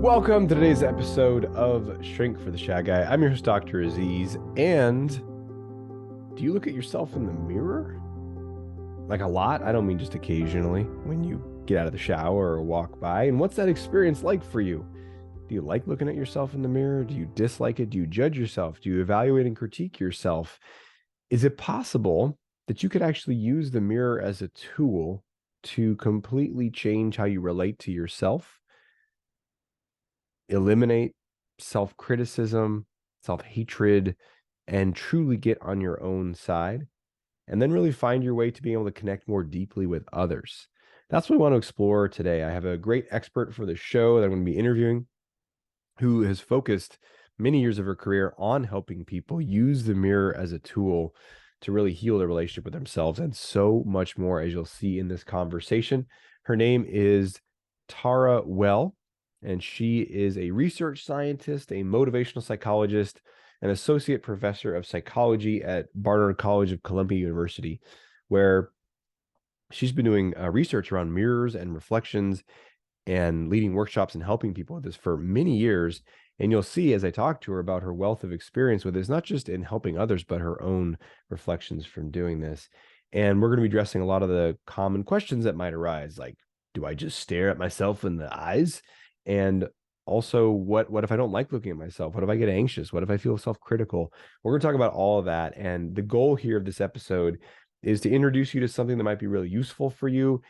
Welcome to today's episode of Shrink for the Shy Guy. I'm your host, Dr. Aziz. And do you look at yourself in the mirror? Like a lot? I don't mean just occasionally when you get out of the shower or walk by. And what's that experience like for you? Do you like looking at yourself in the mirror? Do you dislike it? Do you judge yourself? Do you evaluate and critique yourself? Is it possible that you could actually use the mirror as a tool to completely change how you relate to yourself? Eliminate self-criticism, self-hatred, and truly get on your own side, and then really find your way to being able to connect more deeply with others. That's what we want to explore today. I have a great expert for the show that I'm going to be interviewing who has focused many years of her career on helping people use the mirror as a tool to really heal their relationship with themselves and so much more, as you'll see in this conversation. Her name is Tara Well, and she is a research scientist, a motivational psychologist, an associate professor of psychology at Barnard College of Columbia University, where she's been doing research around mirrors and reflections and leading workshops and helping people with this for many years. And you'll see as I talk to her about her wealth of experience with this, not just in helping others, but her own reflections from doing this. And we're going to be addressing a lot of the common questions that might arise, like, do I just stare at myself in the eyes? And also, what if I don't like looking at myself? What if I get anxious? What if I feel self-critical? We're going to talk about all of that. And the goal here of this episode is to introduce you to something that might be really useful for you,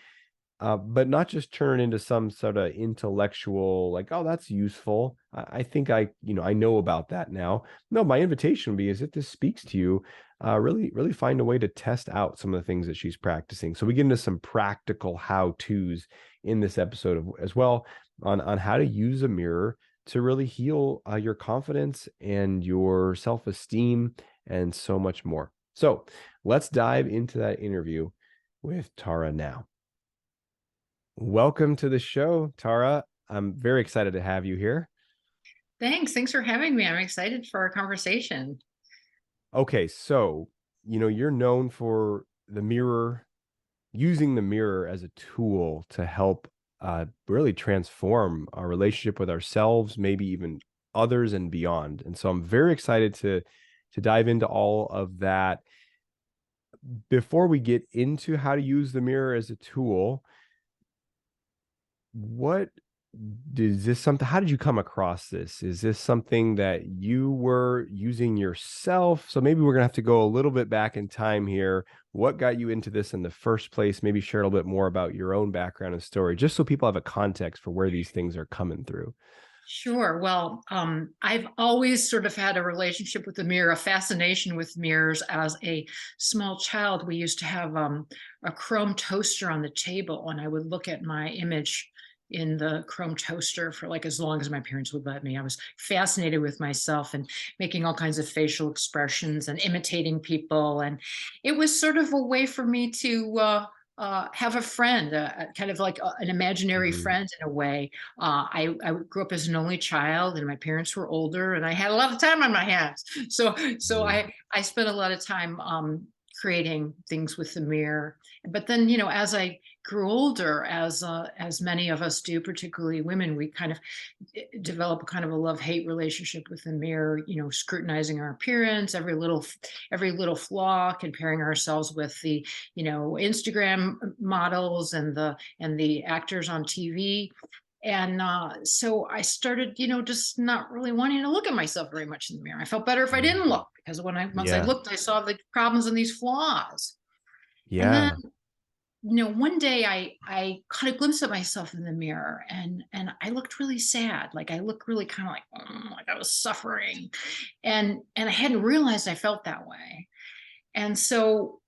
but not just turn into some sort of intellectual, like, oh, that's useful. I think I know about that now. No, my invitation would be is if this speaks to you, really find a way to test out some of the things that she's practicing. So we get into some practical how-tos in this episode as well on how to use a mirror to really heal your confidence and your self-esteem and so much more. So let's dive into that interview with Tara now. Welcome to the show, Tara. I'm very excited to have you here. Thanks for having me. I'm excited for our conversation. Okay, so, you're known for the mirror, using the mirror as a tool to help really transform our relationship with ourselves, maybe even others and beyond. And so I'm very excited to dive into all of that. Before we get into how to use the mirror as a tool, what is this something, how did you come across this? Is this something that you were using yourself? So maybe we're gonna have to go a little bit back in time here. What got you into this in the first place? Maybe share a little bit more about your own background and story, just so people have a context for where these things are coming through. Sure. Well, I've always sort of had a relationship with the mirror, a fascination with mirrors. As a small child, we used to have a chrome toaster on the table, and I would look at my image in the chrome toaster for like as long as my parents would let me. I was fascinated with myself and making all kinds of facial expressions and imitating people. And it was sort of a way for me to have a friend, kind of like an imaginary Mhm. friend in a way. I grew up as an only child, and my parents were older, and I had a lot of time on my hands. So Mhm. I spent a lot of time creating things with the mirror. But then, as I grew older, as many of us do, particularly women, we kind of develop a kind of a love-hate relationship with the mirror. Scrutinizing our appearance, every little flaw, comparing ourselves with the Instagram models and the actors on TV. And so I started, just not really wanting to look at myself very much in the mirror. I felt better if I didn't look, because once I Yeah. looked, I saw the problems and these flaws. And then, Yeah. one day I caught a glimpse of myself in the mirror, and I looked really sad. Like I looked really kind of like I was suffering, and I hadn't realized I felt that way. And so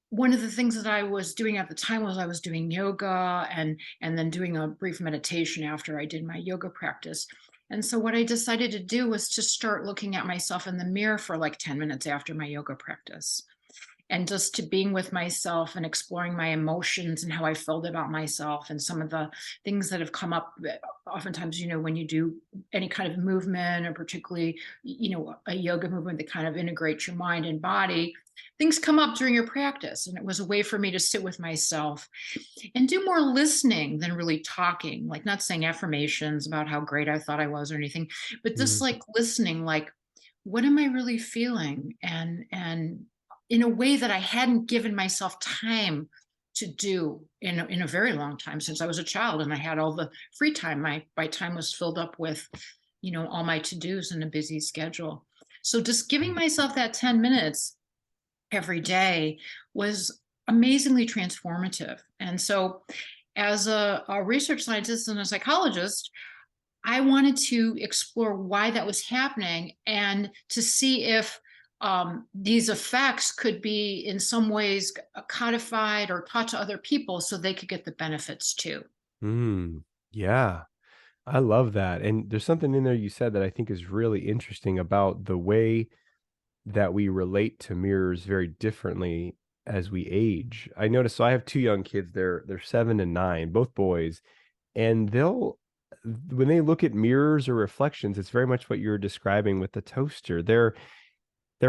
one of the things that I was doing at the time was I was doing yoga and then doing a brief meditation after I did my yoga practice. And so what I decided to do was to start looking at myself in the mirror for like 10 minutes after my yoga practice. and just to being with myself and exploring my emotions and how I felt about myself and some of the things that have come up oftentimes, when you do any kind of movement, or particularly, a yoga movement that kind of integrates your mind and body, things come up during your practice. And it was a way for me to sit with myself and do more listening than really talking, like not saying affirmations about how great I thought I was or anything, but just Mhm. like listening, like, what am I really feeling? And in a way that I hadn't given myself time to do in a very long time, since I was a child and I had all the free time. My time was filled up with, all my to-dos and a busy schedule. So just giving myself that 10 minutes every day was amazingly transformative. And so, as a research scientist and a psychologist, I wanted to explore why that was happening and to see if these effects could be in some ways codified or taught to other people so they could get the benefits too. Mm, yeah, I love that. And there's something in there you said that I think is really interesting about the way that we relate to mirrors very differently as we age. I noticed, so I have 2 young kids, they're 7 and 9, both boys, and they'll when they look at mirrors or reflections, it's very much what you're describing with the toaster. They're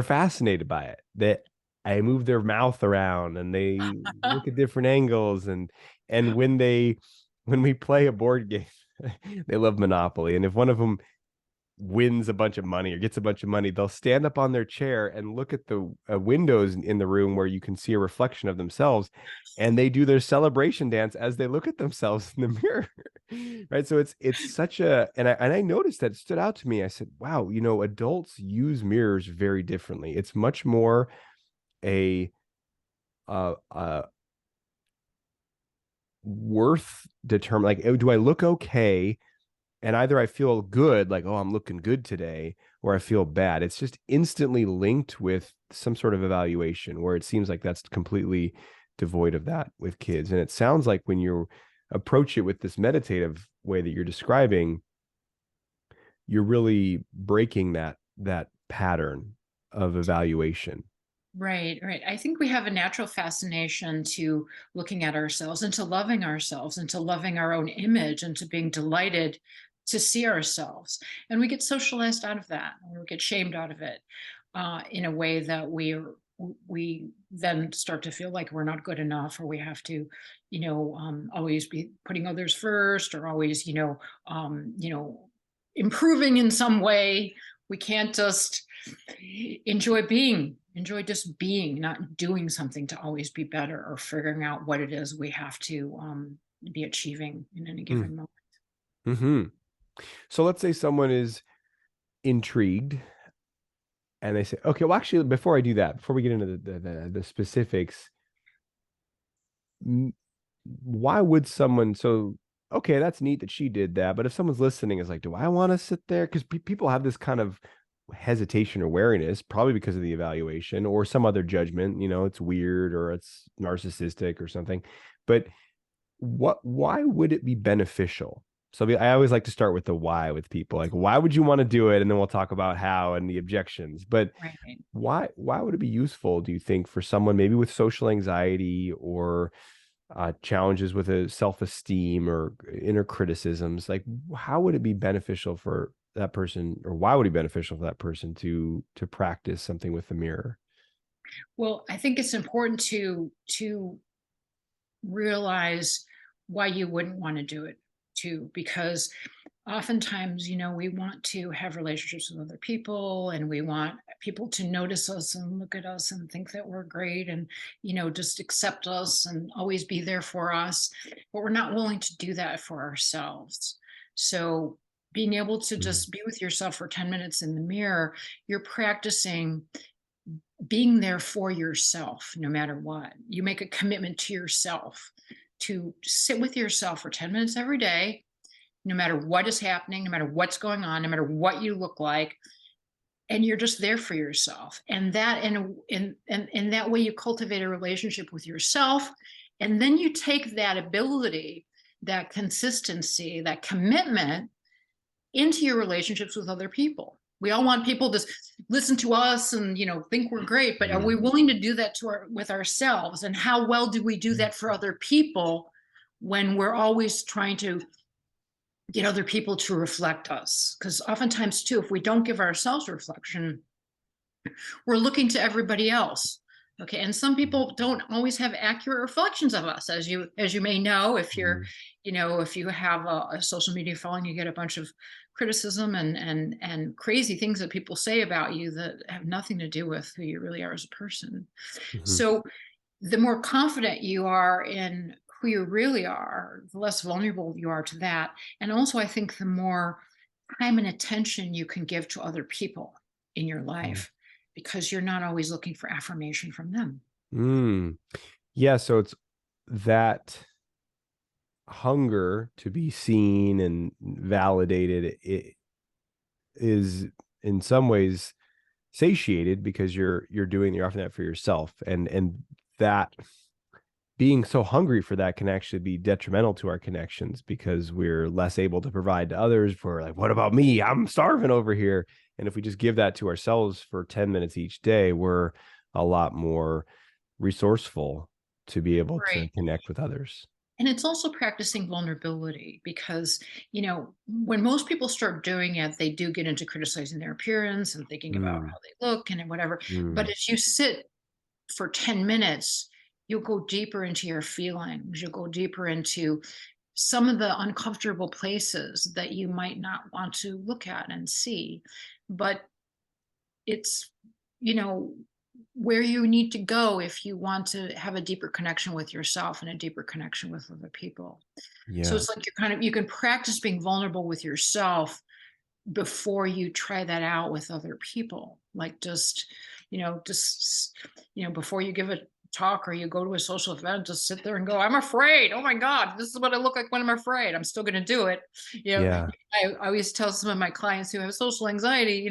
fascinated by it. That I move their mouth around and they look at different angles, and when we play a board game, they love Monopoly, and if one of them wins a bunch of money or gets a bunch of money, they'll stand up on their chair and look at the windows in the room where you can see a reflection of themselves, and they do their celebration dance as they look at themselves in the mirror. Right? So it's such a, and I noticed that, it stood out to me. I said, "Wow, adults use mirrors very differently. It's much more a uh worth determine, like, oh, do I look okay?" And either I feel good, like, oh, I'm looking good today, or I feel bad. It's just instantly linked with some sort of evaluation, where it seems like that's completely devoid of that with kids. And it sounds like when you approach it with this meditative way that you're describing, you're really breaking that pattern of evaluation. Right, right. I think we have a natural fascination to looking at ourselves and to loving ourselves and to loving our own image and to being delighted to see ourselves. And we get socialized out of that, or we get shamed out of it in a way that we then start to feel like we're not good enough, or we have to, always be putting others first, or always, improving in some way. We can't just enjoy just being, not doing something to always be better or figuring out what it is we have to be achieving in any given moment. Mm-hmm. So let's say someone is intrigued and they say, okay, well, actually, before I do that, before we get into the specifics, why would someone, so okay, that's neat that she did that, but if someone's listening is like, do I want to sit there? Because people have this kind of hesitation or wariness, probably because of the evaluation or some other judgment, it's weird or it's narcissistic or something. But why would it be beneficial? So I always like to start with the why with people, like, why would you want to do it, and then we'll talk about how and the objections. But Right. why would it be useful, do you think, for someone maybe with social anxiety or challenges with a self-esteem or inner criticisms? Like, how would it be beneficial for that person, or why would it be beneficial for that person to practice something with the mirror? Well, I think it's important to realize why you wouldn't want to do it too, because oftentimes, we want to have relationships with other people, and we want people to notice us and look at us and think that we're great, and just accept us and always be there for us, but we're not willing to do that for ourselves. So being able to Mm, just be with yourself for 10 minutes in the mirror, you're practicing being there for yourself no matter what. You make a commitment to yourself to sit with yourself for 10 minutes every day, no matter what is happening, no matter what's going on, no matter what you look like, and you're just there for yourself. And that in that way you cultivate a relationship with yourself, and then you take that ability, that consistency, that commitment into your relationships with other people. We all want people to listen to us and, think we're great, but are we Mhm. willing to do that with ourselves? And how well do we do that for other people when we're always trying to get other people to reflect us? Because oftentimes too, if we don't give ourselves reflection, we're looking to everybody else. Okay, and some people don't always have accurate reflections of us, as you may know. If you're, Mhm. if you have a social media following, you get a bunch of criticism and crazy things that people say about you that have nothing to do with who you really are as a person. Mhm. So the more confident you are in who you really are, the less vulnerable you are to that. And also, I think the more time and attention you can give to other people in your Mhm. life because you're not always looking for affirmation from them. Mm. Yeah, so it's that hunger to be seen and validated, it is in some ways satiated because you're offering that for yourself, and that being so hungry for that can actually be detrimental to our connections because we're less able to provide to others. We're like, what about me? I'm starving over here. And if we just give that to ourselves for 10 minutes each day, we're a lot more resourceful to be able to Right. connect with others. And it's also practicing vulnerability because, when most people start doing it, they do get into criticizing their appearance and thinking about Mm, how they look and whatever. But mm, as you sit for 10 minutes, you'll go deeper into your feelings. You'll go deeper into some of the uncomfortable places that you might not want to look at and see. But it's, you know, where you need to go if you want to have a deeper connection with yourself and a deeper connection with other people. So yeah. it's like you can practice being vulnerable with yourself before you try that out with other people. Like before you give a talk or you go to a social event, just sit there and go, I'm afraid. Oh my God, this is what I look like when I'm afraid. I'm still going to do it. You know, Yeah. I always tell some of my clients who have social anxiety,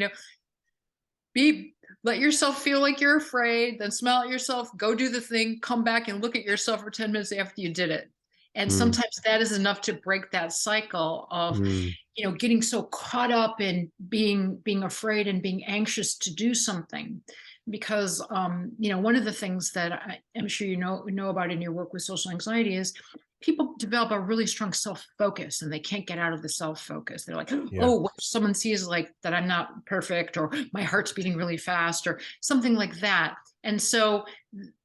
be let yourself feel like you're afraid, then smile at yourself, go do the thing, come back and look at yourself for 10 minutes after you did it. And Mm, sometimes that is enough to break that cycle of, mm, getting so caught up in being afraid and being anxious to do something. Because one of the things that I'm sure you know about in your work with social anxiety is people develop a really strong self-focus and they can't get out of the self-focus. They're like, yeah. oh, what if someone sees like that I'm not perfect or my heart's beating really fast or something like that. And so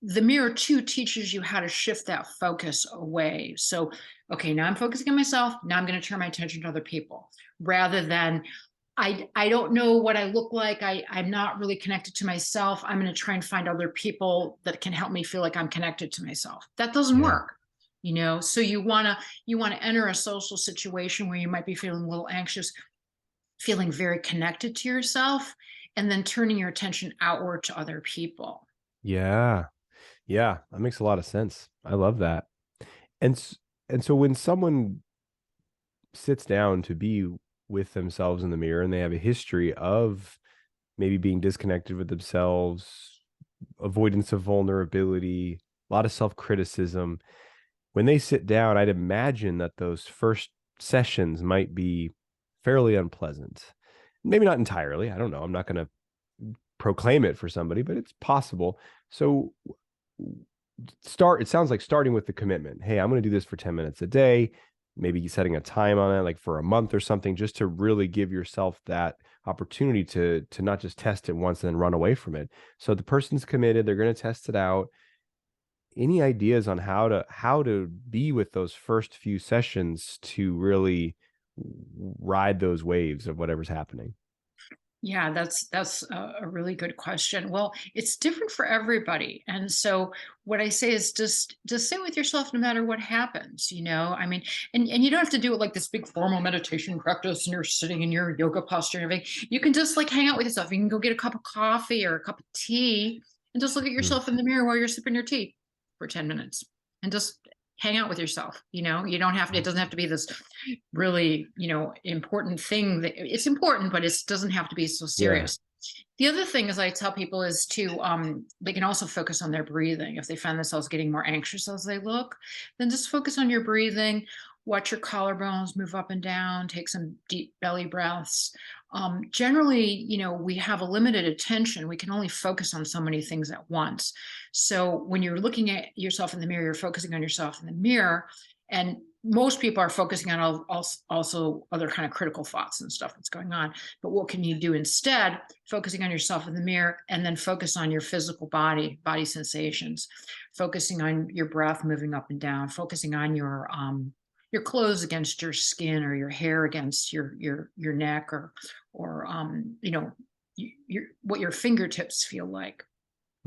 the mirror too teaches you how to shift that focus away. So, okay, now I'm focusing on myself. Now I'm going to turn my attention to other people rather than I don't know what I look like. I'm not really connected to myself. I'm going to try and find other people that can help me feel like I'm connected to myself. That doesn't Yeah. work. So you want to enter a social situation where you might be feeling a little anxious, feeling very connected to yourself, and then turning your attention outward to other people. Yeah. Yeah. That makes a lot of sense. I love that. And s- and so when someone sits down to be with themselves in the mirror and they have a history of maybe being disconnected with themselves, avoidance of vulnerability, a lot of self-criticism. When they sit down, I'd imagine that those first sessions might be fairly unpleasant. Maybe not entirely. I don't know. I'm not going to proclaim it for somebody, but it's possible. So it sounds like starting with the commitment. Hey, I'm going to do this for 10 minutes a day, maybe setting a time on it like for a month or something just to really give yourself that opportunity to not just test it once and then run away from it. So the person's committed, they're going to test it out. Any ideas on how to be with those first few sessions to really ride those waves of whatever's happening? Yeah, that's a really good question. Well, it's different for everybody, and so what I say is just sit with yourself no matter what happens. I mean, and you don't have to do it like this big formal meditation practice, and you're sitting in your yoga posture and everything. You can just like hang out with yourself. You can go get a cup of coffee or a cup of tea, and just look at Mm, yourself in the mirror while you're sipping your tea for 10 minutes, and just hang out with yourself. You don't have to. It doesn't have to be this really, important thing that it's important, but it doesn't have to be so yeah. serious. The other thing is I tell people is to they can also focus on their breathing. If they find themselves getting more anxious as they look, then just focus on your breathing watch your collarbones move up and down, take some deep belly breaths. Generally, we have a limited attention. We can only focus on so many things at once. So when you're looking at yourself in the mirror, you're focusing on yourself in the mirror. And most people are focusing on also other kind of critical thoughts and stuff that's going on. But what can you do instead? Focusing on yourself in the mirror, and then focus on your physical body sensations, focusing on your breath moving up and down, focusing on your clothes against your skin, or your hair against your neck, or what your fingertips feel like,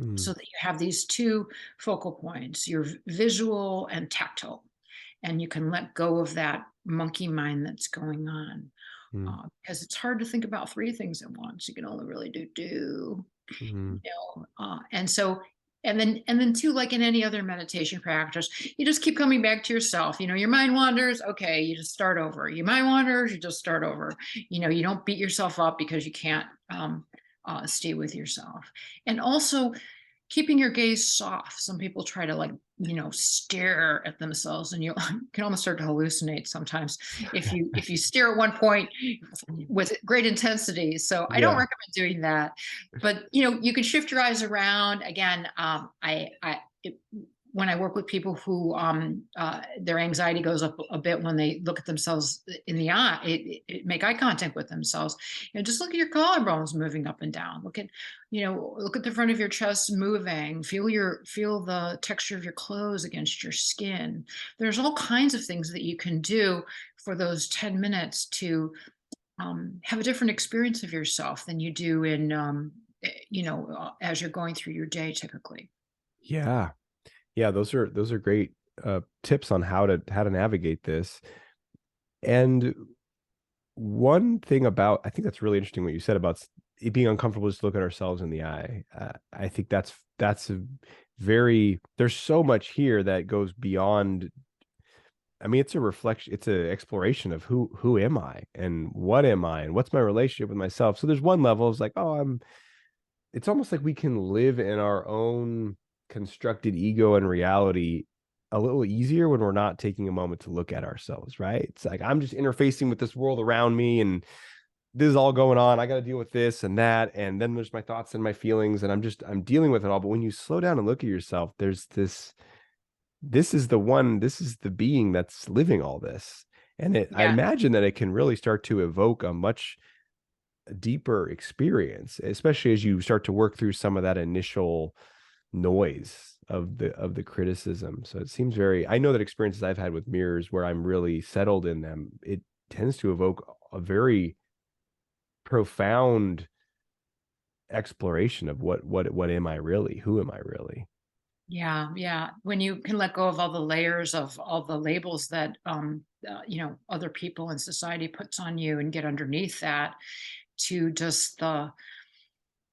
Mm, so that you have these two focal points, your visual and tactile, and you can let go of that monkey mind that's going on, mm, because it's hard to think about three things at once. You can only really do two. mm, And so, and then too, like in any other meditation practice, you just keep coming back to yourself. Your mind wanders, okay, you just start over. Your mind wanders, you just start over. You don't beat yourself up because you can't stay with yourself. And also, keeping your gaze soft. Some people try to, like, stare at themselves, and you can almost start to hallucinate sometimes if you stare at one point with great intensity. So I don't yeah. recommend doing that. But you can shift your eyes around. Again, when I work with people who their anxiety goes up a bit when they look at themselves in the eye, make eye contact with themselves, just look at your collarbones moving up and down. Look at the front of your chest moving. Feel the texture of your clothes against your skin. There's all kinds of things that you can do for those 10 minutes to have a different experience of yourself than you do as you're going through your day typically. Yeah. Yeah, those are great, tips on how to navigate this. And one thing about I think that's really interesting what you said about it being uncomfortable just to look at ourselves in the eye. I think that's a very there's so much here that goes beyond. I mean, it's a reflection, it's an exploration of who am I and what am I and what's my relationship with myself. So there's one level, it's like, oh, it's almost like we can live in our own constructed ego and reality a little easier when we're not taking a moment to look at ourselves, right? It's like I'm just interfacing with this world around me and this is all going on. I got to deal with this and that. And then there's my thoughts and my feelings, and I'm dealing with it all. But when you slow down and look at yourself, there's this is the being that's living all this. And I Yeah. imagine that it can really start to evoke a much deeper experience, especially as you start to work through some of that initial noise of the criticism. So it seems very I know that experiences I've had with mirrors where I'm really settled in them, it tends to evoke a very profound exploration of what am I really? Who am I really? Yeah, yeah. When you can let go of all the layers of all the labels that other people in society puts on you, and get underneath that, to just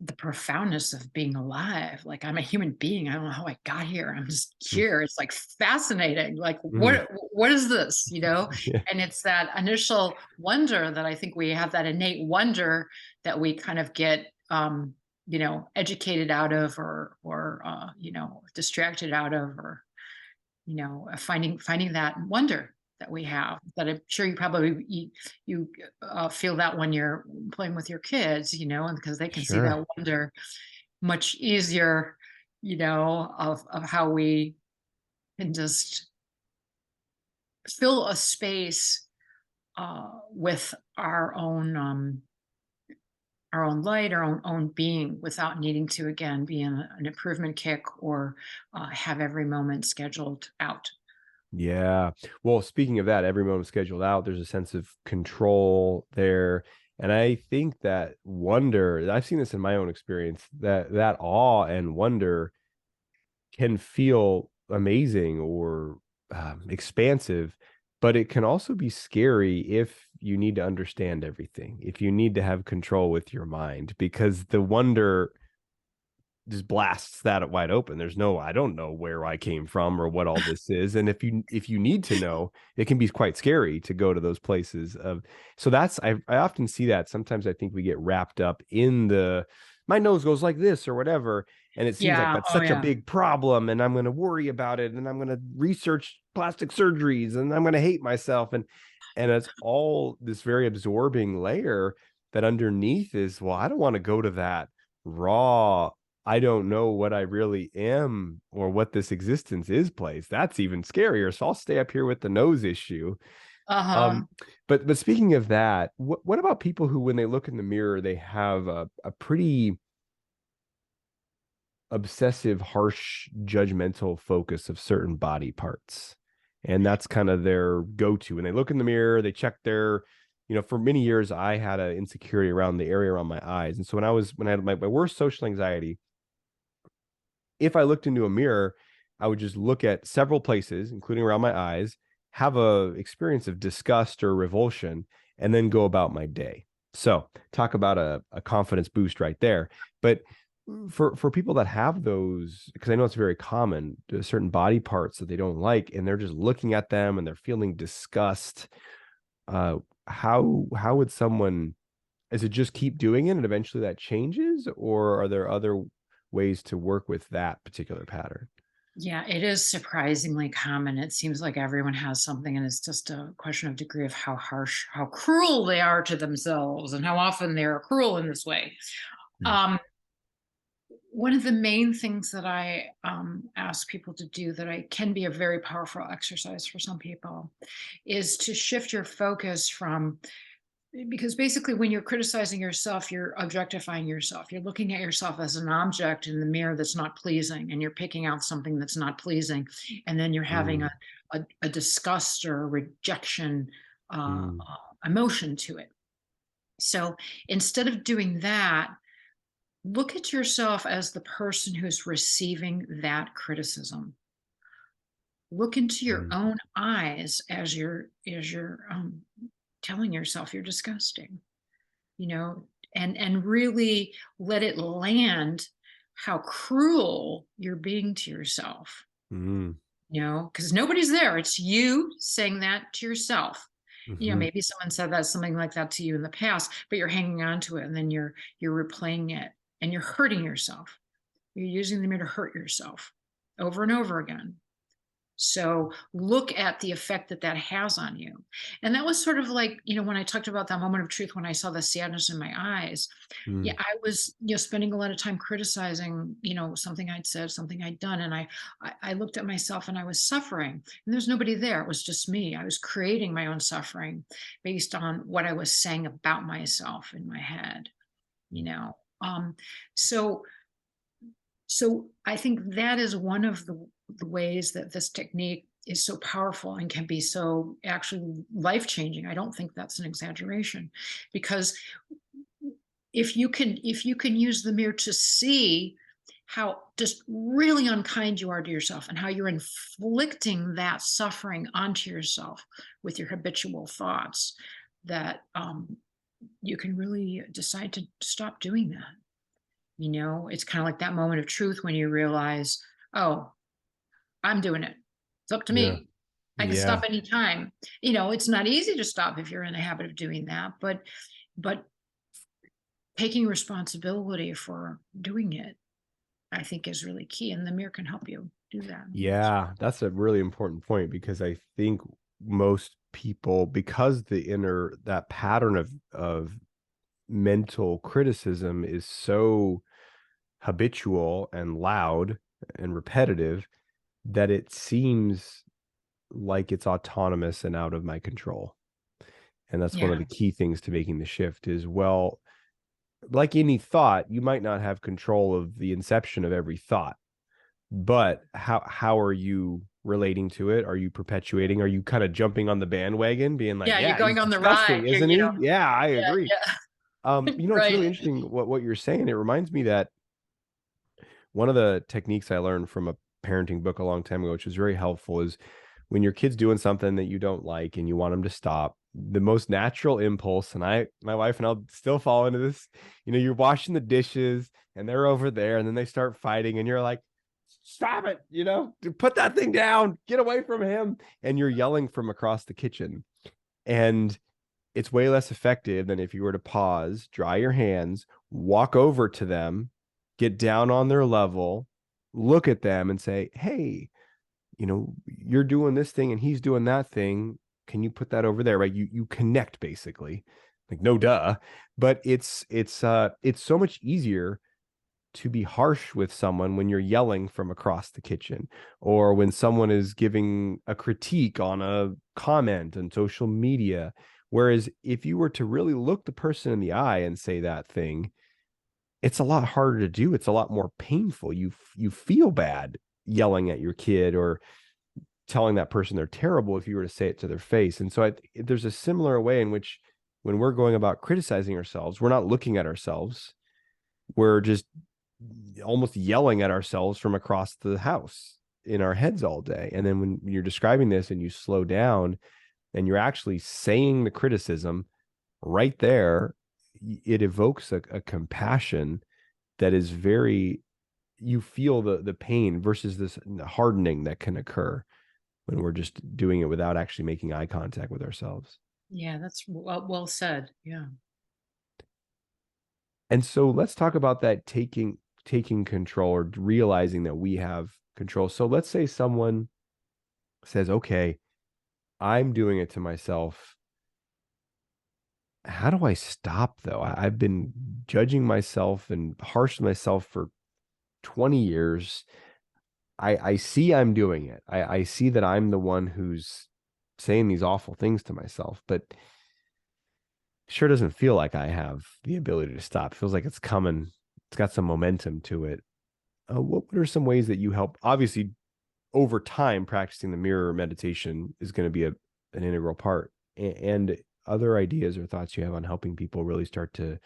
the profoundness of being alive. Like, I'm a human being. I don't know how I got here. I'm just here. It's like fascinating. Like, Mhm. what is this? Yeah, And it's that initial wonder that I think we have, that innate wonder that we kind of get educated out of, or distracted out of, or finding that wonder that we have, that I'm sure you feel that when you're playing with your kids, and because they can see sure. that wonder much easier, of how we can just fill a space with our own light, our own being, without needing to, again, be in an improvement kick, or have every moment scheduled out. Yeah. Well, speaking of that, every moment scheduled out, there's a sense of control there. And I think that wonder, I've seen this in my own experience, that awe and wonder can feel amazing or expansive, but it can also be scary if you need to understand everything, if you need to have control with your mind, because the wonder just blasts that wide open. There's no, I don't know where I came from or what all this is. And if you need to know, it can be quite scary to go to those places of so that's I often see that. Sometimes I think we get wrapped up in the my nose goes like this or whatever. And it seems like Yeah. that's Oh, such a yeah. big problem. And I'm going to worry about it. And I'm going to research plastic surgeries and I'm going to hate myself. And it's all this very absorbing layer that underneath is, well, I don't want to go to that raw, I don't know what I really am or what this existence is place. That's even scarier. So I'll stay up here with the nose issue. Uh-huh. Um, but speaking of that, what about people who, when they look in the mirror, they have a pretty obsessive, harsh, judgmental focus of certain body parts. And that's kind of their go-to. When they look in the mirror, they check their, for many years, I had an insecurity around the area around my eyes. And so when I had my worst social anxiety, if I looked into a mirror, I would just look at several places, including around my eyes, have a experience of disgust or revulsion, and then go about my day. So talk about a confidence boost right there. But for people that have those, because I know it's very common, certain body parts that they don't like, and they're just looking at them and they're feeling disgust. Uh, how would someone, is it just keep doing it and eventually that changes, or are there other ways to work with that particular pattern? Yeah, it is surprisingly common. It seems like everyone has something, and it's just a question of degree of how harsh, how cruel they are to themselves, and how often they're cruel in this way. Mm, Um, One of the main things that I ask people to do that I can be a very powerful exercise for some people is to shift your focus from, because basically when you're criticizing yourself, you're objectifying yourself. You're looking at yourself as an object in the mirror that's not pleasing, and you're picking out something that's not pleasing, and then you're having mm, a disgust or a rejection mm, emotion to it. So instead of doing that, look at yourself as the person who's receiving that criticism. Look into your mm, own eyes as you're telling yourself you're disgusting, you know, and really let it land how cruel you're being to yourself, mm, because nobody's there. It's you saying that to yourself. mhm. Maybe someone said that something like that to you in the past, but you're hanging on to it, and then you're replaying it, and you're hurting yourself. You're using the mirror to hurt yourself over and over again. So look at the effect that that has on you. And that was sort of like, when I talked about that moment of truth, when I saw the sadness in my eyes, yeah, Mm, I was, spending a lot of time criticizing, something I'd said, something I'd done. And I looked at myself and I was suffering, and there's nobody there. It was just me. I was creating my own suffering based on what I was saying about myself in my head, you know? So so I think that is one of the ways that this technique is so powerful and can be so actually life changing. I don't think that's an exaggeration, because if you can use the mirror to see how just really unkind you are to yourself, and how you're inflicting that suffering onto yourself with your habitual thoughts, that you can really decide to stop doing that. It's kind of like that moment of truth when you realize, oh, I'm doing it. It's up to yeah. me. I can stop Yeah. anytime. It's not easy to stop if you're in the habit of doing that, but taking responsibility for doing it, I think, is really key. And the mirror can help you do that. Yeah, that's a really important point because I think most people, because that pattern of mental criticism is so habitual and loud and repetitive, that it seems like it's autonomous and out of my control. And that's one of Yeah. the key things to making the shift is, well, like any thought, you might not have control of the inception of every thought, but how are you relating to it? Are you perpetuating? Are you kind of jumping on the bandwagon, being like, Yeah, you're yeah, he's going on the ride. disgusting, You're, isn't he? Yeah, I agree. yeah, It's right. really interesting what you're saying. It reminds me that one of the techniques I learned from a parenting book a long time ago, which was very helpful, is when your kid's doing something that you don't like and you want them to stop, the most natural impulse, and my wife and I'll still fall into this, you're washing the dishes and they're over there and then they start fighting and you're like, stop it, put that thing down, get away from him. And you're yelling from across the kitchen. And it's way less effective than if you were to pause, dry your hands, walk over to them, get down on their level, look at them and say, hey, you're doing this thing and he's doing that thing. Can you put that over there? Right. You connect basically. Like, no duh. But it's so much easier to be harsh with someone when you're yelling from across the kitchen, or when someone is giving a critique on a comment on social media. Whereas if you were to really look the person in the eye and say that thing, it's a lot harder to do. It's a lot more painful. You feel bad yelling at your kid or telling that person they're terrible if you were to say it to their face. And so there's a similar way in which when we're going about criticizing ourselves, we're not looking at ourselves. We're just almost yelling at ourselves from across the house in our heads all day. And then when you're describing this and you slow down and you're actually saying the criticism right there, it evokes a compassion that is very, you feel the pain versus this hardening that can occur when we're just doing it without actually making eye contact with ourselves. Yeah, that's well said. Yeah. And so let's talk about that taking control or realizing that we have control. So let's say someone says, "Okay, I'm doing it to myself. How do I stop though? I've been judging myself and harsh on myself for 20 years. I see I'm doing it. I see that I'm the one who's saying these awful things to myself, but sure doesn't feel like I have the ability to stop. It feels like it's coming. It's got some momentum to it. What are some ways that you help? Obviously, over time, practicing the mirror meditation is going to be an integral part. And other ideas or thoughts you have on helping people really start to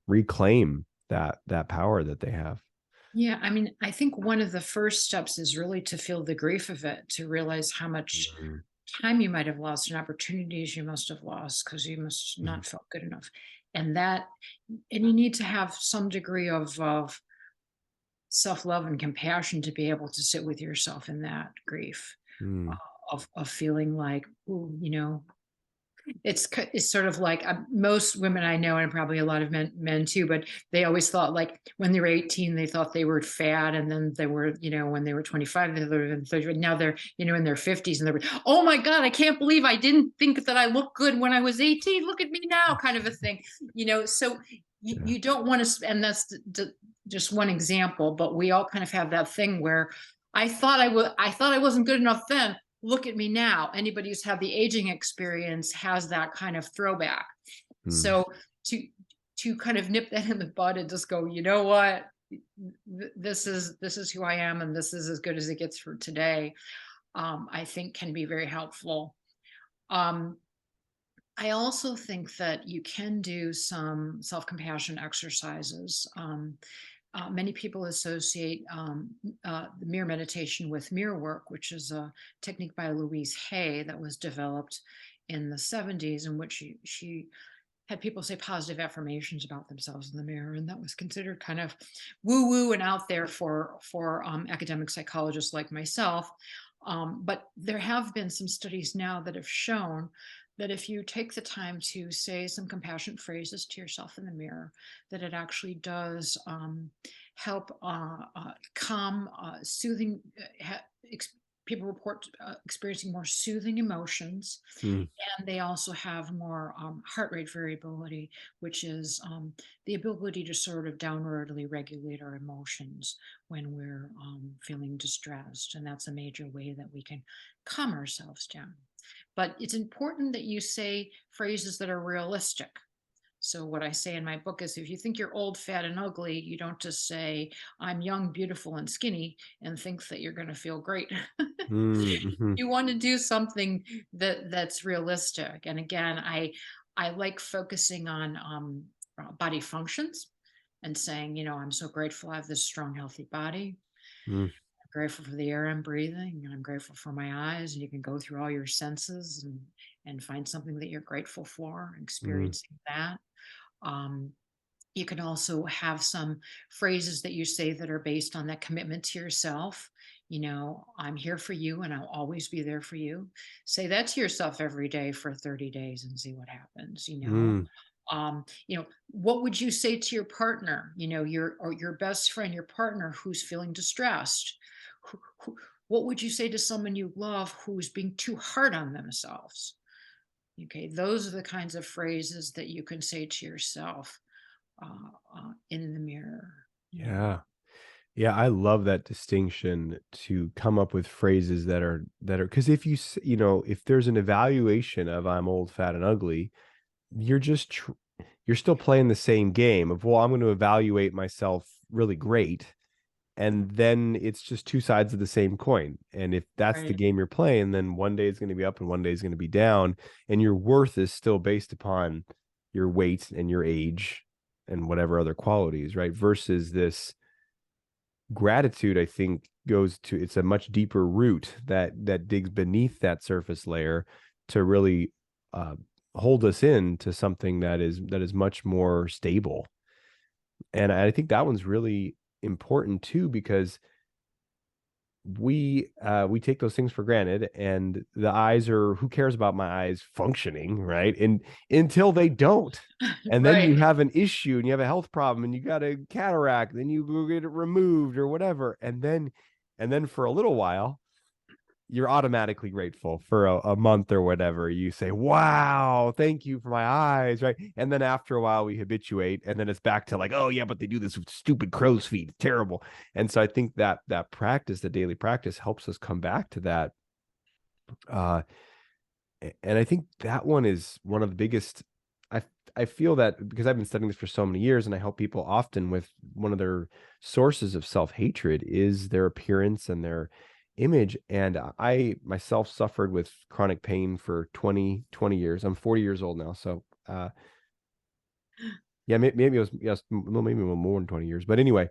reclaim that power that they have. Yeah, I mean, I think one of the first steps is really to feel the grief of it, to realize how much Mhm. time you might have lost and opportunities you must have lost because you must Mhm. not felt good enough. And that, and you need to have some degree of self-love and compassion to be able to sit with yourself in that grief, uh, Mm. of feeling like, ooh, it's sort of like, most women I know, and probably a lot of men too, but they always thought, like, when they were 18, they thought they were fat, and then they were, when they were 25, they were in 30, now they're, in their 50s, and they're, oh my God, I can't believe I didn't think that I looked good when I was 18. Look at me now, kind of a thing. So Yeah. you don't want to, and that's just one example, but we all kind of have that thing where I thought I wasn't good enough then. Look at me now. Anybody who's had the aging experience has that kind of throwback. Mm. So to kind of nip that in the bud and just go, you know what? This is who I am, and this is as good as it gets for today. I think can be very helpful. Um, I also think that you can do some self-compassion exercises. Many people associate the mirror meditation with mirror work, which is a technique by Louise Hay that was developed in the 70s, in which she had people say positive affirmations about themselves in the mirror, and that was considered kind of woo woo and out there for academic psychologists like myself. But there have been some studies now that have shown that if you take the time to say some compassionate phrases to yourself in the mirror, that it actually does help calm, soothing. People report experiencing more soothing emotions, Mm. and they also have more heart rate variability, which is the ability to sort of downwardly regulate our emotions when we're feeling distressed. And that's a major way that we can calm ourselves down. But it's important that you say phrases that are realistic. So, what I say in my book is, if you think you're old, fat, and ugly, you don't just say, I'm young, beautiful, and skinny, and think that you're going to feel great. Mm. Mhm. You want to do something that's realistic. And again, I like focusing on body functions and saying, I'm so grateful I have this strong, healthy body. Mm. I'm grateful for the air I'm breathing, and I'm grateful for my eyes. And you can go through all your senses and find something that you're grateful for, Mm. experiencing that. Um, you can also have some phrases that you say that are based on that commitment to yourself. I'm here for you and I'll always be there for you. Say that to yourself every day for 30 days and see what happens. Mm. What would you say to your partner, your best friend, your partner who's feeling distressed? What would you say to someone you love who's being too hard on themselves? Okay, those are the kinds of phrases that you can say to yourself in the mirror. Yeah. Yeah, I love that distinction to come up with phrases that are because if if there's an evaluation of I'm old, fat, and ugly, you're just you're still playing the same game of, well, I'm going to evaluate myself really great. And then it's just two sides of the same coin. And if that's the Right. game you're playing, then one day is going to be up and one day is going to be down. And your worth is still based upon your weight and your age and whatever other qualities, right? Versus this gratitude, I think, goes to it's a much deeper root that digs beneath that surface layer to really uh, hold us in to something that is much more stable. And I think that one's really important too, because we take those things for granted, and the eyes are, who cares about my eyes functioning, right? And until they don't, and then Right. you have an issue and you have a health problem and you got a cataract, then you go get it removed or whatever, and then for a little while you're automatically grateful for a month or whatever. You say, wow, thank you for my eyes, right? And then after a while we habituate, and then it's back to like, oh yeah, but they do this with stupid crow's feet, it's terrible. And so I think that practice, the daily practice, helps us come back to that. uh and I think that one is one of the biggest. I I feel that because I've been studying this for so many years, and I help people often with one of their sources of self-hatred is their appearance and their image. And I myself suffered with chronic pain for 20 years. I'm 40 years old now. So yeah, maybe it was, yes, well, maybe more than 20 years. But anyway,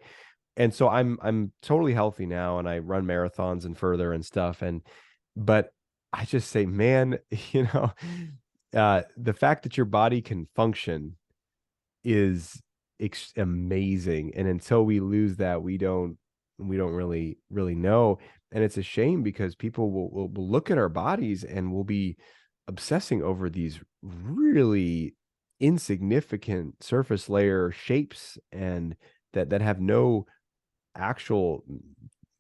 and so I'm totally healthy now, and I run marathons and further and stuff. But I just say, man, you know, the fact that your body can function is amazing. And until we lose that, we don't really know. And it's a shame because people will look at our bodies and will be obsessing over these really insignificant surface layer shapes, and that have no actual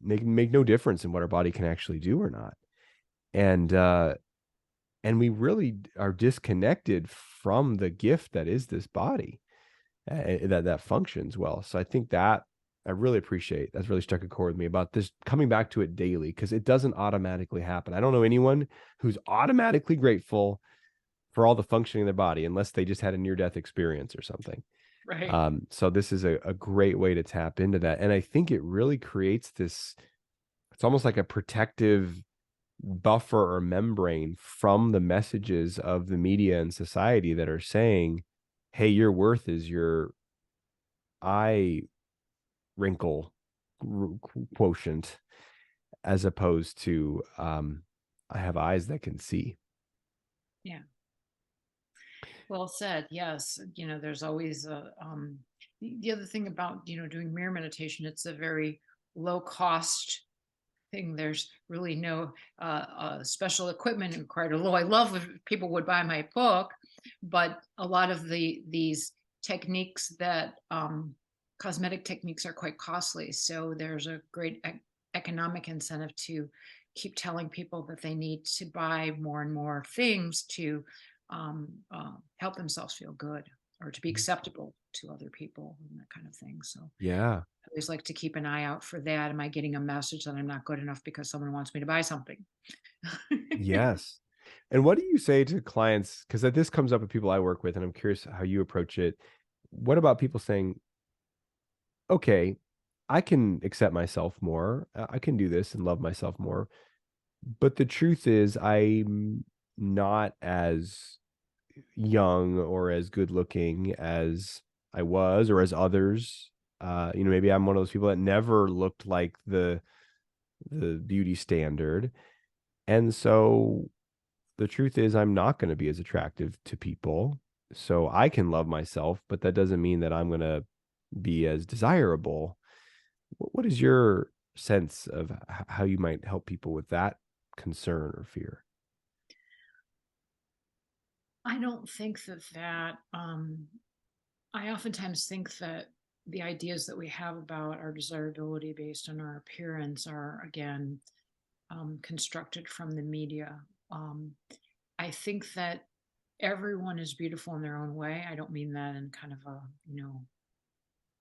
make no difference in what our body can actually do or not. And we really are disconnected from the gift that is this body, that functions well. So I think that I really appreciate that's really struck a chord with me about this, coming back to it daily, because it doesn't automatically happen. I don't know anyone who's automatically grateful for all the functioning of their body unless they just had a near death experience or something. Right. So this is a great way to tap into that. And I think it really creates this, it's almost like a protective buffer or membrane from the messages of the media and society that are saying, hey, your worth is your eye wrinkle quotient, as opposed to I have eyes that can see. Yeah. Well said. Yes. There's always the other thing about, doing mirror meditation, it's a very low cost thing. There's really no special equipment required. Although I love if people would buy my book, but a lot of these techniques that cosmetic techniques are quite costly. So there's a great economic incentive to keep telling people that they need to buy more and more things to help themselves feel good or to be acceptable to other people and that kind of thing. So Yeah. I always like to keep an eye out for that. Am I getting a message that I'm not good enough because someone wants me to buy something? Yes. And what do you say to clients? Because this comes up with people I work with, and I'm curious how you approach it. What about people saying, okay, I can accept myself more. I can do this and love myself more. But the truth is, I'm not as young or as good looking as I was or as others. Maybe I'm one of those people that never looked like the beauty standard. And so the truth is I'm not going to be as attractive to people. So I can love myself, but that doesn't mean that I'm going to be as desirable. What is your sense of how you might help people with that concern or fear? I don't think I oftentimes think that the ideas that we have about our desirability based on our appearance are, again, constructed from the media. Um, I think that everyone is beautiful in their own way. I don't mean that in kind of a,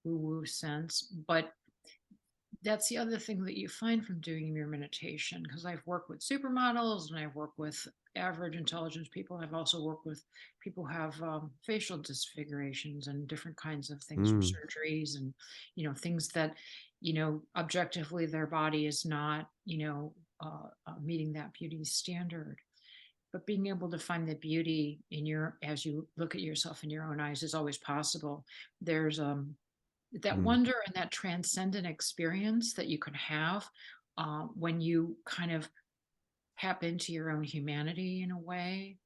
woo-woo sense, but that's the other thing that you find from doing your meditation, because I've worked with supermodels and I've worked with average intelligence people. I've also worked with people who have facial disfigurations and different kinds of things from Mm, surgeries, and things that objectively their body is not meeting that beauty standard. But being able to find the beauty in your as you look at yourself in your own eyes is always possible. There's that mm, wonder and that transcendent experience that you can have when you kind of tap into your own humanity in a way,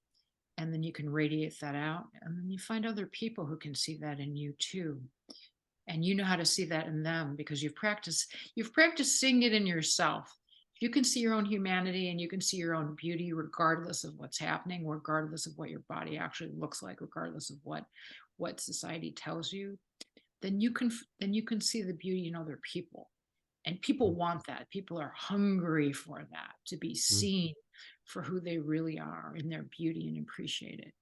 and then you can radiate that out, and then you find other people who can see that in you too, and you know how to see that in them because you've practiced seeing it in yourself. If you can see your own humanity and you can see your own beauty regardless of what's happening, regardless of what your body actually looks like, regardless of what society tells you, then you can see the beauty in other people. And mm, people want that. People are hungry for that, to be mm, seen for who they really are in their beauty and appreciate it.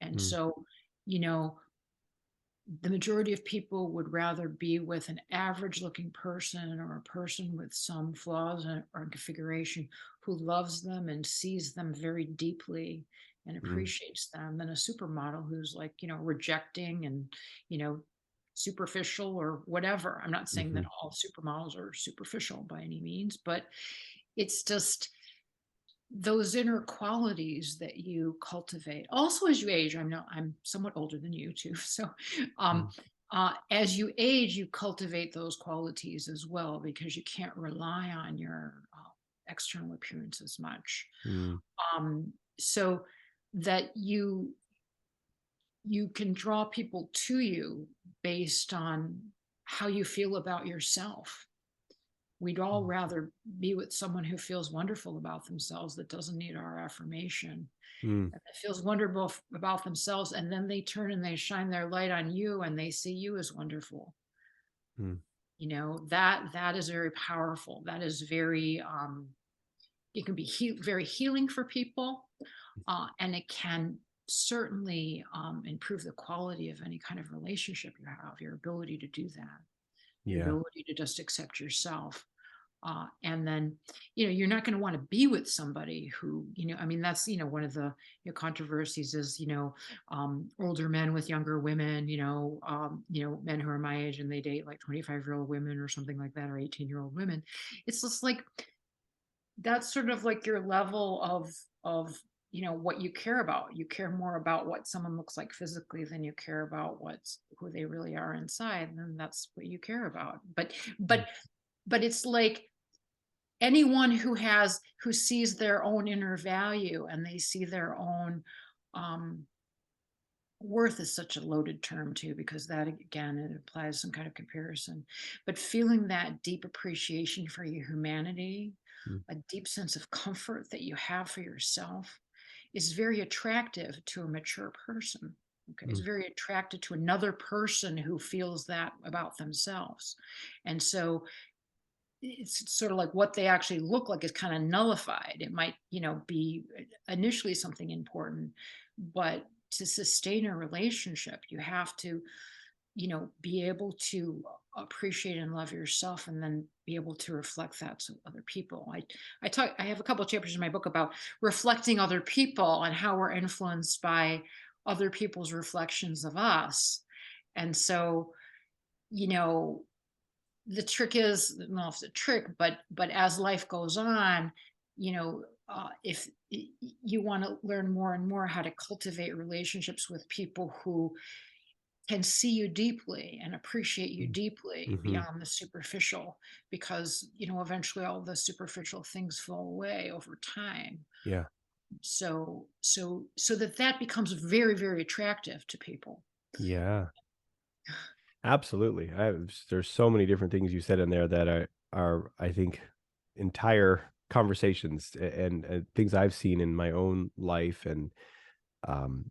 And mm, so, you know, the majority of people would rather be with an average looking person or a person with some flaws or configuration who loves them and sees them very deeply and mm, appreciates them than a supermodel who's like, rejecting and, you know, superficial or whatever. I'm not saying that mhm, all supermodels are superficial by any means, but it's just those inner qualities that you cultivate also as you age. I'm somewhat older than you too, so um mm, as you age you cultivate those qualities as well, because you can't rely on your external appearance as much, mm, um so that you can draw people to you based on how you feel about yourself. We'd all mm, rather be with someone who feels wonderful about themselves, that doesn't need our affirmation, mm, and that feels wonderful about themselves. And then they turn and they shine their light on you and they see you as wonderful. mm, That is very powerful. That is very, it can be very healing for people. And it can certainly improve the quality of any kind of relationship you have, your ability to do that, your yeah, ability to just accept yourself. And then, you're not going to want to be with somebody who, I mean, that's, one of the controversies is, older men with younger women, men who are my age and they date like 25-year-old women or something like that, or 18-year-old women. It's just like, that's sort of like your level of, what you care about. You care more about what someone looks like physically than you care about who they really are inside. And then that's what you care about. mm, But it's like, anyone who sees their own inner value and they see their own um worth is such a loaded term too, because that again, it implies some kind of comparison, but feeling that deep appreciation for your humanity, mm, a deep sense of comfort that you have for yourself, is very attractive to a mature person. Okay, it's mm, very attracted to another person who feels that about themselves. And so it's sort of like what they actually look like is kind of nullified. It might, be initially something important, but to sustain a relationship, you have to, be able to appreciate and love yourself, and then be able to reflect that to other people. I have a couple of chapters in my book about reflecting other people and how we're influenced by other people's reflections of us. And so, you know, the trick is, well, it's a trick, but as life goes on, if you want to learn more and more how to cultivate relationships with people who can see you deeply and appreciate you mm, deeply mhm, beyond the superficial, because eventually all the superficial things fall away over time. yeah, So that becomes very, very attractive to people. yeah, absolutely. There's so many different things you said in there that are I think entire conversations and things I've seen in my own life and um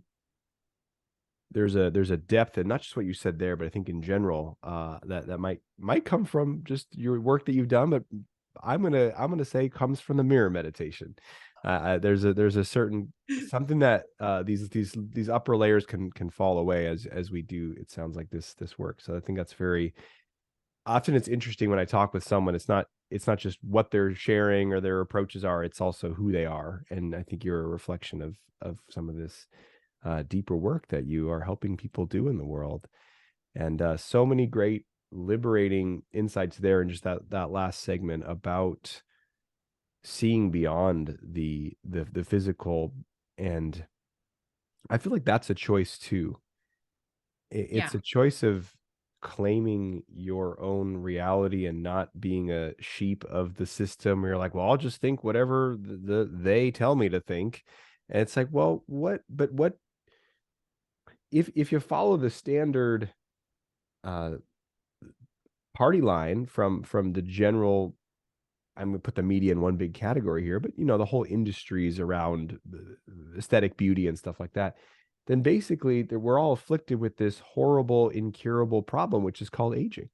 there's a depth, and not just what you said there, but I think in general, that might come from just your work that you've done, but I'm gonna say comes from the mirror meditation. There's a certain something that these upper layers can fall away as we do. It sounds like this work. So I think that's very often. It's interesting when I talk with someone. It's not just what they're sharing or their approaches are. It's also who they are, and I think you're a reflection of some of this deeper work that you are helping people do in the world. And so many great liberating insights there, and just that last segment about seeing beyond the physical. And I feel like that's a choice too. It's Yeah. a choice of claiming your own reality and not being a sheep of the system where you're like, well, I'll just think whatever they tell me to think. And it's like, well, what if you follow the standard uh party line from the general. I'm gonna put the media in one big category here, but the whole industries around the aesthetic beauty and stuff like that, then basically we're all afflicted with this horrible, incurable problem, which is called aging.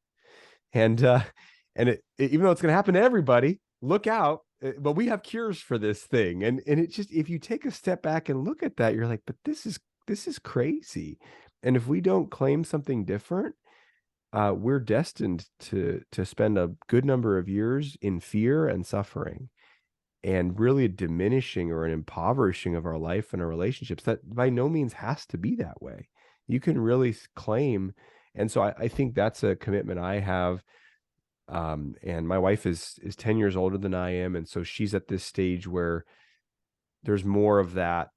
And even though it's going to happen to everybody, look out. But we have cures for this thing, and it just, if you take a step back and look at that, you're like, but this is crazy. And if we don't claim something different, we're destined to spend a good number of years in fear and suffering, and really a diminishing or an impoverishing of our life and our relationships that by no means has to be that way. You can really claim. And so I think that's a commitment I have. And my wife is 10 years older than I am. And so she's at this stage where there's more of that,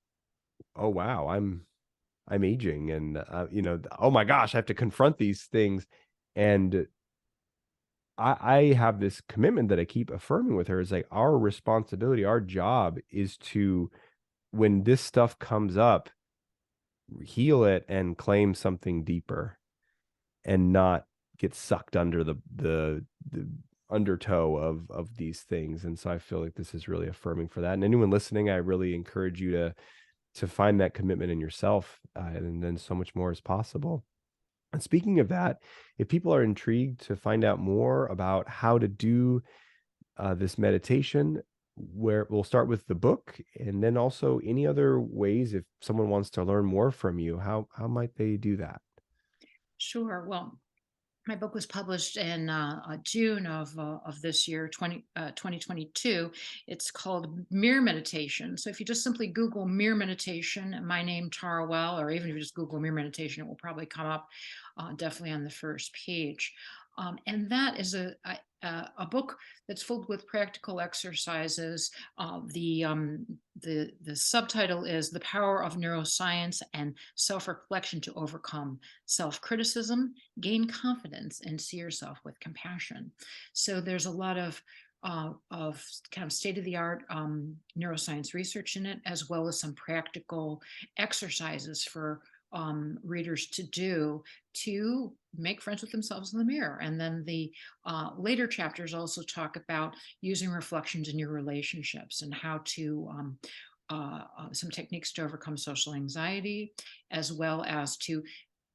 oh wow, I'm aging, and oh my gosh, I have to confront these things. And I have this commitment that I keep affirming with her, is like, our responsibility, our job is to, when this stuff comes up, heal it and claim something deeper, and not get sucked under the undertow of these things. And so I feel like this is really affirming for that. And anyone listening, I really encourage you to find that commitment in yourself, and then so much more is possible. And speaking of that, if people are intrigued to find out more about how to do this meditation, where we'll start with the book, and then also any other ways, if someone wants to learn more from you, how might they do that? Sure. Well, my book was published in June of this year, 2022. It's called Mirror Meditation. So if you just simply Google Mirror Meditation, and my name, Tara Well, or even if you just Google Mirror Meditation, it will probably come up definitely on the first page. And that is a book that's filled with practical exercises. The subtitle is "The Power of Neuroscience and Self-Reflection to Overcome Self-Criticism, Gain Confidence, and See Yourself with Compassion." So there's a lot of kind of state-of-the-art neuroscience research in it, as well as some practical exercises for readers to do to make friends with themselves in the mirror. And then the later chapters also talk about using reflections in your relationships and how to some techniques to overcome social anxiety, as well as to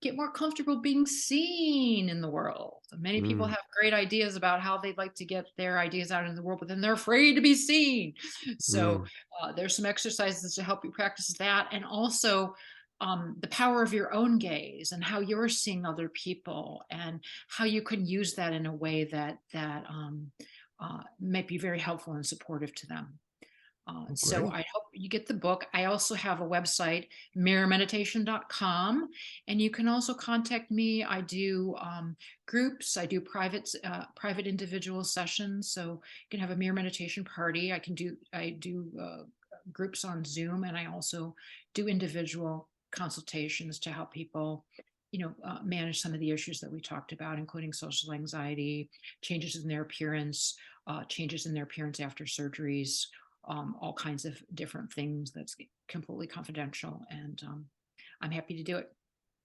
get more comfortable being seen in the world. Many people Mm, have great ideas about how they'd like to get their ideas out in the world, but then they're afraid to be seen. So mm, there's some exercises to help you practice that, and also the power of your own gaze and how you're seeing other people, and how you can use that in a way that might be very helpful and supportive to them. So great. I hope you get the book. I also have a website, mirrormeditation.com, and you can also contact me. I do groups. I do private individual sessions. So you can have a mirror meditation party. I do groups on Zoom, and I also do individual consultations to help people, manage some of the issues that we talked about, including social anxiety, changes in their appearance, changes in their appearance after surgeries, all kinds of different things that's completely confidential. And I'm happy to do it.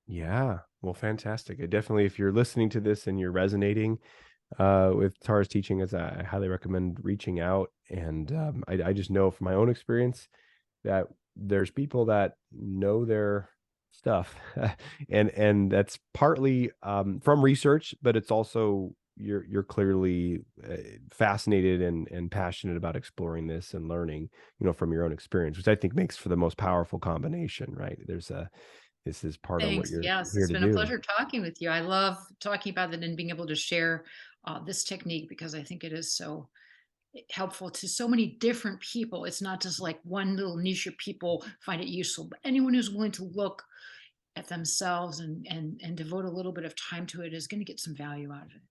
Yeah. Well, fantastic. I definitely, if you're listening to this and you're resonating with Tara's teaching, as I highly recommend reaching out. And I just know from my own experience that there's people that know stuff. And that's partly from research, but it's also you're clearly fascinated and passionate about exploring this and learning, from your own experience, which I think makes for the most powerful combination, right? This is part of what Thanks. you're Yes, here it's to been a do. pleasure talking with you. I love talking about it and being able to share this technique because I think it is so helpful to so many different people. It's not just like one little niche of people find it useful, but anyone who's willing to look at themselves and devote a little bit of time to it is going to get some value out of it.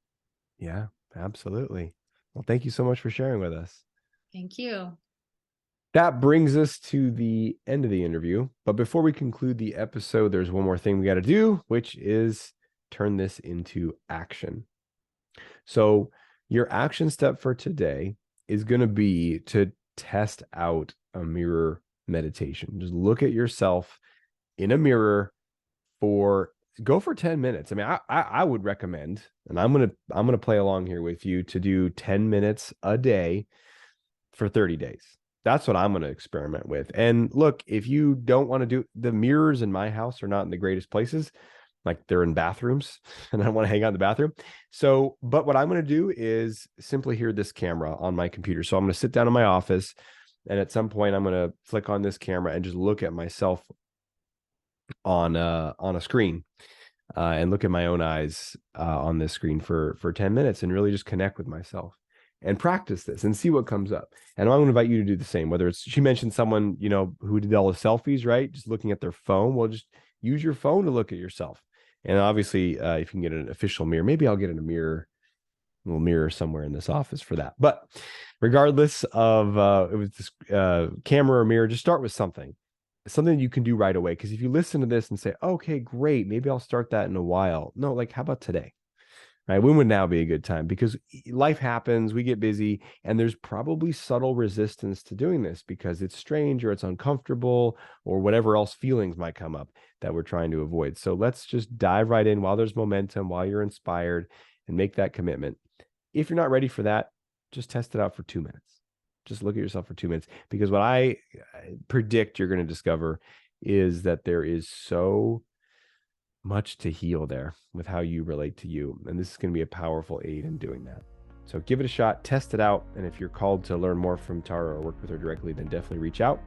Yeah, absolutely. Well, thank you so much for sharing with us. Thank you. That brings us to the end of the interview. But before we conclude the episode, there's one more thing we got to do, which is turn this into action. So, your action step for today is going to be to test out a mirror meditation. Just look at yourself in a mirror for go for 10 minutes. I mean, I would recommend, and I'm gonna play along here with you to do 10 minutes a day for 30 days. That's what I'm going to experiment with. And look, if you don't want to do the mirrors in my house are not in the greatest places, like they're in bathrooms, and I don't want to hang out in the bathroom. So, but what I'm going to do is simply hear this camera on my computer. So I'm going to sit down in my office, and at some point I'm going to flick on this camera and just look at myself on a screen, and look at my own eyes on this screen for 10 minutes and really just connect with myself and practice this and see what comes up. And I'm going to invite you to do the same, whether it's, she mentioned someone, who did all the selfies, right? Just looking at their phone. Well, just use your phone to look at yourself. And obviously, if you can get an official mirror, maybe I'll get a little mirror somewhere in this office for that. But regardless of it was this camera or mirror, just start with something you can do right away. Because if you listen to this and say, okay, great, maybe I'll start that in a while. No, like, how about today? Right? When would now be a good time? Because life happens, we get busy, and there's probably subtle resistance to doing this because it's strange or it's uncomfortable or whatever else feelings might come up that we're trying to avoid. So let's just dive right in while there's momentum, while you're inspired, and make that commitment. If you're not ready for that, just test it out for 2 minutes. Just look at yourself for 2 minutes, because what I predict you're going to discover is that there is so much to heal there with how you relate to you. And this is going to be a powerful aid in doing that. So give it a shot, test it out. And if you're called to learn more from Tara or work with her directly, then definitely reach out.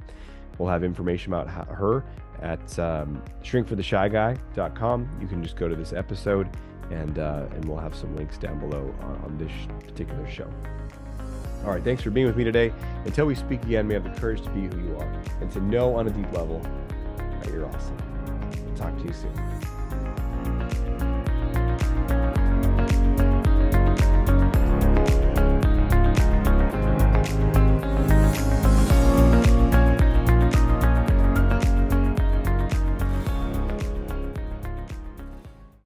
We'll have information about her at shrinkfortheshyguy.com. You can just go to this episode and we'll have some links down below on this particular show. All right, thanks for being with me today. Until we speak again, may have the courage to be who you are and to know on a deep level that you're awesome. Talk to you soon.